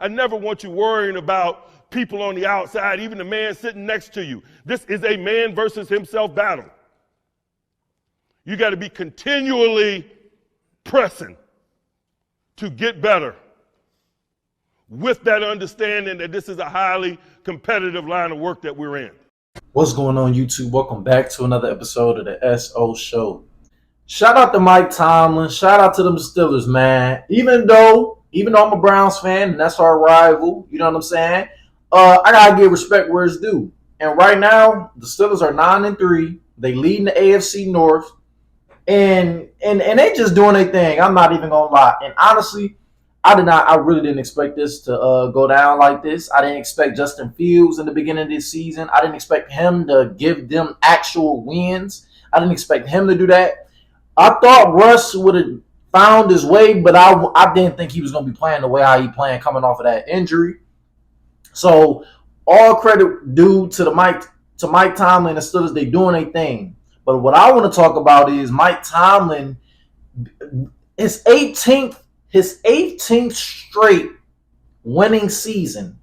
I never want you worrying about people on the outside, even the man sitting next to you. This is a man versus himself battle. You got to be continually pressing to get better with that understanding that this is a highly competitive line of work that we're in. What's going on, YouTube? Welcome back to another episode of the SO Show. Shout out to Mike Tomlin. Shout out to them Steelers, man. Even though I'm a Browns fan, and that's our rival, you know what I'm saying? I gotta give respect where it's due. And right now, the Steelers are 9-3. They lead in the AFC North, and they just doing their thing. I'm not even gonna lie. And honestly, I really didn't expect this to go down like this. I didn't expect Justin Fields in the beginning of this season. I didn't expect him to give them actual wins. I didn't expect him to do that. I thought Russ would have found his way, but I didn't think he was going to be playing the way how he playing coming off of that injury. So all credit due to Mike Tomlin and the Steelers. They doing their thing. But what I want to talk about is Mike Tomlin, his 18th straight winning season.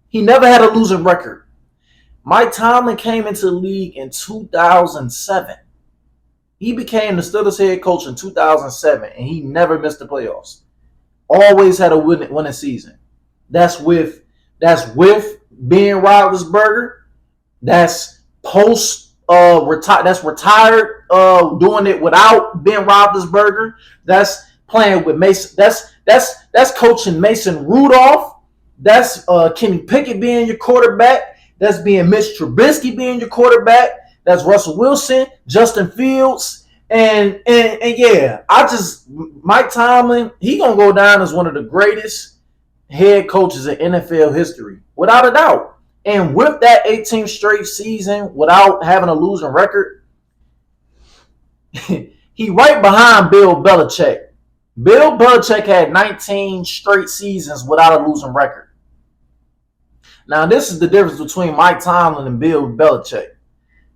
He never had a losing record. Mike Tomlin came into the league in 2007. He became the Steelers head coach in 2007, and he never missed the playoffs. Always had a winning season. That's with Ben Roethlisberger. That's retired doing it without Ben Roethlisberger. That's playing with Mason. That's coaching Mason Rudolph. That's Kenny Pickett being your quarterback. That's being Mitch Trubisky being your quarterback. That's Russell Wilson, Justin Fields, and yeah, Mike Tomlin, he gonna go down as one of the greatest head coaches in NFL history, without a doubt. And with that 18th straight season without having a losing record, he right behind Bill Belichick. Bill Belichick had 19 straight seasons without a losing record. Now, this is the difference between Mike Tomlin and Bill Belichick.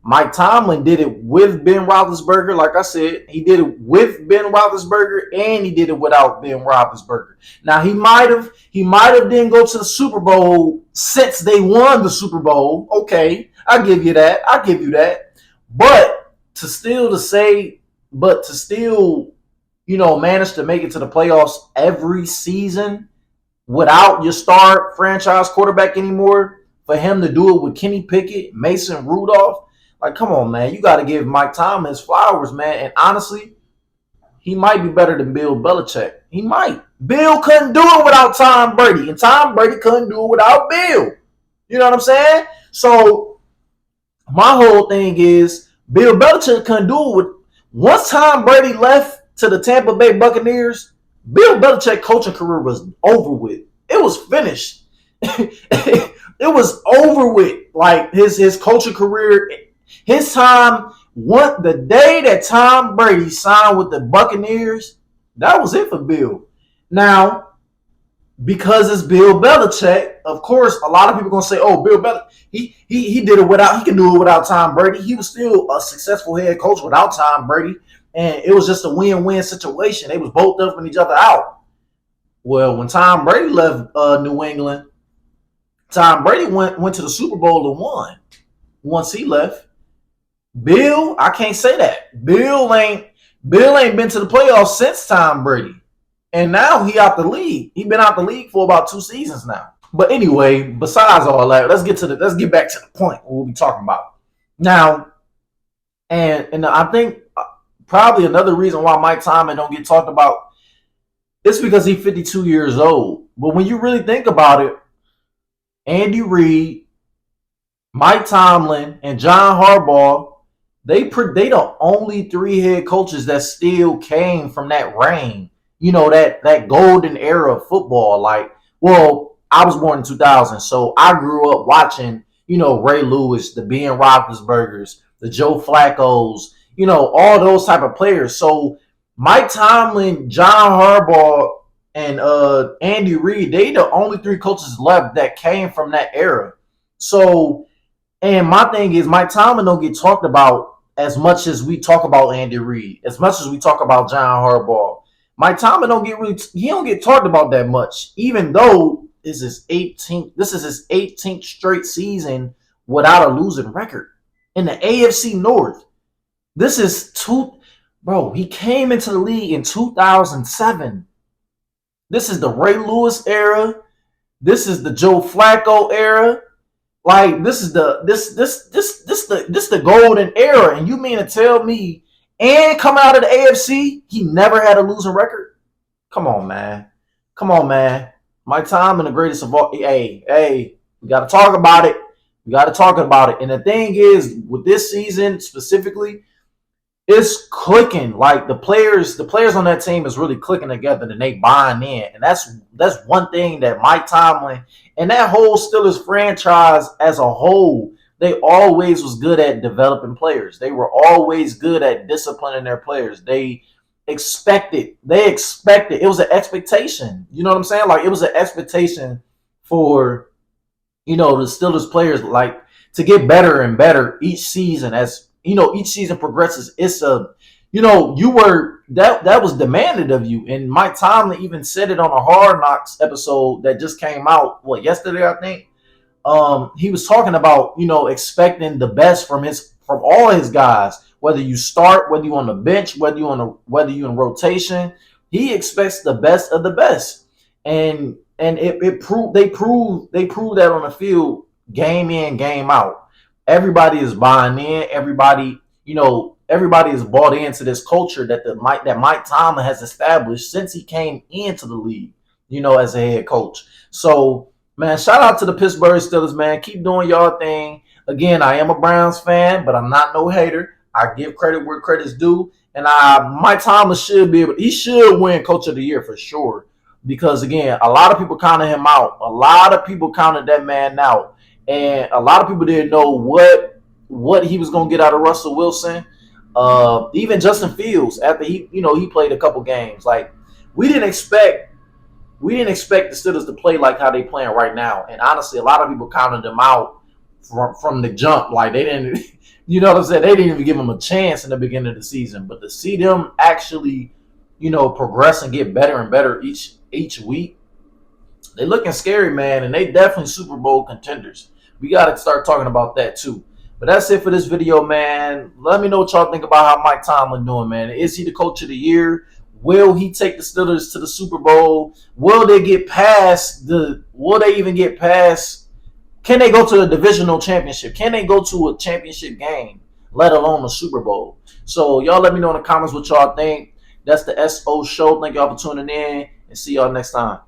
Mike Tomlin did it with Ben Roethlisberger. Like I said, he did it with Ben Roethlisberger, and he did it without Ben Roethlisberger. Now, he might have didn't go to the Super Bowl since they won the Super Bowl. Okay, I give you that. But to still, manage to make it to the playoffs every season without your star franchise quarterback anymore, for him to do it with Kenny Pickett, Mason Rudolph, like, come on, man. You got to give Mike Tomlin his flowers, man. And honestly, he might be better than Bill Belichick. He might. Bill couldn't do it without Tom Brady, and Tom Brady couldn't do it without Bill. You know what I'm saying? So my whole thing is Bill Belichick couldn't do it with. Once Tom Brady left to the Tampa Bay Buccaneers, Bill Belichick's coaching career was over with. It was finished. It was over with. Like his coaching career. His time, the day that Tom Brady signed with the Buccaneers, that was it for Bill. Now, because it's Bill Belichick, of course, a lot of people are going to say, oh, Bill Belichick, he did it without, he can do it without Tom Brady. He was still a successful head coach without Tom Brady, and it was just a win-win situation. They was both helping each other out. Well, when Tom Brady left New England, Tom Brady went to the Super Bowl and won once he left. Bill, I can't say that. Bill ain't been to the playoffs since Tom Brady. And now he out the league. He been out the league for about 2 seasons now. But anyway, besides all that, let's get back to the point we'll be talking about. Now, and I think probably another reason why Mike Tomlin don't get talked about is because he's 52 years old. But when you really think about it, Andy Reid, Mike Tomlin, and John Harbaugh, they the only 3 head coaches that still came from that reign. You know, that golden era of football. Like, well, I was born in 2000, so I grew up watching, Ray Lewis, the Ben Roethlisbergers, the Joe Flacco's, all those type of players. So Mike Tomlin, John Harbaugh, and Andy Reid, they the only 3 coaches left that came from that era. So, and my thing is, Mike Tomlin don't get talked about as much as we talk about Andy Reid, as much as we talk about John Harbaugh. Mike Tomlin he don't get talked about that much, even though this is his 18th straight season without a losing record in the AFC North. This is bro. He came into the league in 2007. This is the Ray Lewis era. This is the Joe Flacco era. Like this is the golden era. And you mean to tell me, and coming out of the AFC, he never had a losing record? Come on, man. My time and the greatest of all. Hey, we got to talk about it. And the thing is, with this season specifically, it's clicking. Like the players on that team is really clicking together and they buying in. And that's one thing that Mike Tomlin and that whole Steelers franchise as a whole, they always was good at developing players. They were always good at disciplining their players. They expected. It was an expectation. You know what I'm saying? Like it was an expectation for, the Steelers players like to get better and better each season as each season progresses. It's that was demanded of you. And Mike Tomlin even said it on a Hard Knocks episode that just came out, yesterday, I think. He was talking about, expecting the best from all his guys, whether you start, whether you on the bench, whether you in rotation. He expects the best of the best. And they proved that on the field, game in, game out. Everybody is buying in. Everybody is bought into this culture that Mike Tomlin has established since he came into the league, as a head coach. So, man, shout out to the Pittsburgh Steelers, man. Keep doing y'all thing. Again, I am a Browns fan, but I'm not no hater. I give credit where credit's due. And Mike Tomlin he should win Coach of the Year for sure. Because, again, a lot of people counted him out. A lot of people counted that man out. And a lot of people didn't know what he was going to get out of Russell Wilson. Even Justin Fields, after he played a couple games. Like, we didn't expect the Steelers to play like how they playing right now. And honestly, a lot of people counted them out from the jump. Like, they didn't, you know what I'm saying? They didn't even give them a chance in the beginning of the season. But to see them actually, progress and get better and better each week, they looking scary, man. And they definitely Super Bowl contenders. We got to start talking about that too. But that's it for this video, man. Let me know what y'all think about how Mike Tomlin doing, man. Is he the Coach of the Year? Will he take the Steelers to the Super Bowl? Will they even get past? Can they go to a divisional championship? Can they go to a championship game, let alone a Super Bowl? So y'all let me know in the comments what y'all think. That's the SO Show. Thank y'all for tuning in and see y'all next time.